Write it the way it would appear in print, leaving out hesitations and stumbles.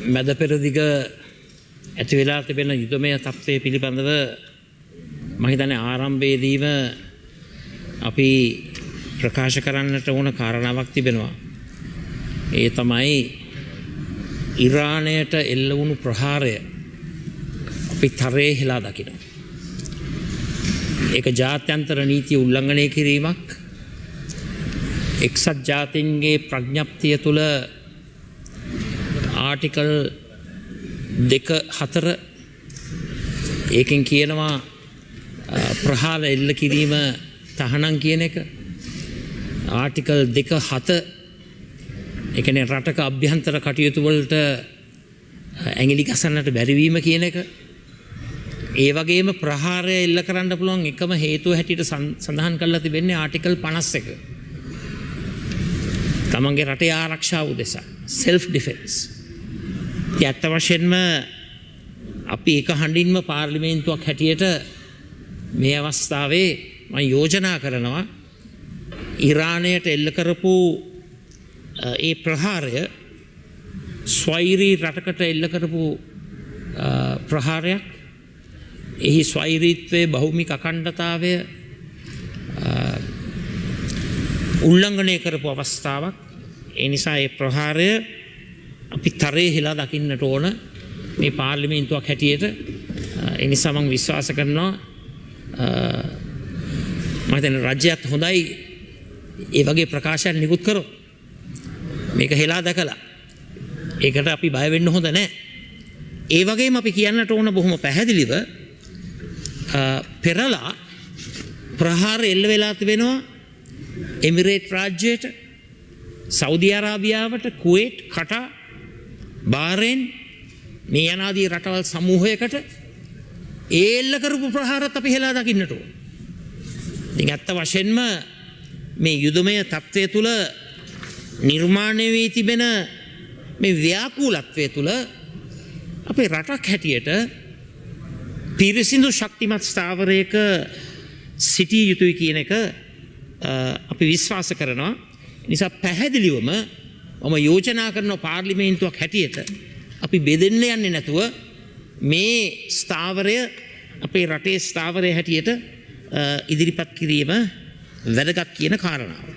මැද පෙරදිග ඇති වෙලා තිබෙන යුදමය තත්ත්වය පිළිබඳව මම හිතන්නේ ආරම්භයේදීම අපි ප්‍රකාශ කරන්නට ඕන කාරණාවක් තිබෙනවා. ඒ තමයි ඉරානයට එල්ල වුණු ප්‍රහාරය අපි තරයේ හෙලා දකිනවා. ඒක ජාත්‍යන්තර නීතිය උල්ලංඝනය කිරීමක්. එක්සත් ජාතීන්ගේ ප්‍රඥප්තිය තුළ ආටිකල් 2.4 ඒකෙන් කියනවා ප්‍රහාර එල්ල කිරීම තහනම් කියන එක. ආටිකල් 2.7 ඒ කියන්නේ රටක අභ්‍යන්තර කටයුතු වලට ඇඟිලි ගසන්නට බැරිවීම කියන එක. ඒ වගේම ප්‍රහාරය එල්ල කරන්න පුළුවන් එකම හේතුව හැටියට සඳහන් කරලා තිබෙන්නේ ආටිකල් 51. තමන්ගේ රටේ ආරක්ෂාව උදෙසා self defense. ඇත්ත වශයෙන්ම අපි එක හඬින්ම පාර්ලිමේන්තුවක් හැටියට මේ අවස්ථාවේ මම යෝජනා කරනවා ඉරානයට එල්ල කරපු ඒ ප්‍රහාරය ස්වෛරී රටකට එල්ල කරපු ප්‍රහාරයක්. එහි ස්වෛරීත්වයේ භෞමික අඛණ්ඩතාවය උල්ලංඝනය කරපු අවස්ථාවක්. ඒ නිසා ඒ ප්‍රහාරය අපි තරයේ හිලා දකින්නට ඕන මේ පාර්ලිමේන්තුවක් හැටියට. ඒ නිසා මම විශ්වාස කරනවා මම හිතන්නේ රාජ්‍යයත් හොඳයි ඒ වගේ ප්‍රකාශයන් නිකුත් කරොත්. මේක හෙලා දැකලා ඒකට අපි බය වෙන්න හොඳ නැහැ. ඒ වගේම අපි කියන්නට ඕන බොහොම පැහැදිලිව පෙරලා ප්‍රහාර එල්ල වෙලා තිබෙනවා එමිරේට් රාජ්‍යයට, සෞදි අරාබියාවට, කුවේට්, කටාර්, බාරේන් මේ යනාදී රටවල් සමූහයකට ඒ එල්ල කරපු ප්‍රහාරත් අපි හෙලා දකින්නට ඕන. ඉතින් ඇත්ත වශයෙන්ම මේ යුදමය තත්ත්වය තුළ නිර්මාණය වී තිබෙන මේ ව්‍යාකූලත්වය තුළ අපේ රටක් හැටියට පිරිසිදු ශක්තිමත් ස්ථාවරයක සිටිය යුතුයි කියන එක අපි විශ්වාස කරනවා. නිසා පැහැදිලිවම මම යෝජනා කරන පාර්ලිමේන්තුවක් හැටියට අපි බෙදෙන්න යන්නේ නැතුව මේ ස්ථාවරය අපේ රටේ ස්ථාවරය හැටියට ඉදිරිපත් කිරීම වැදගත් කියන කාරණාව.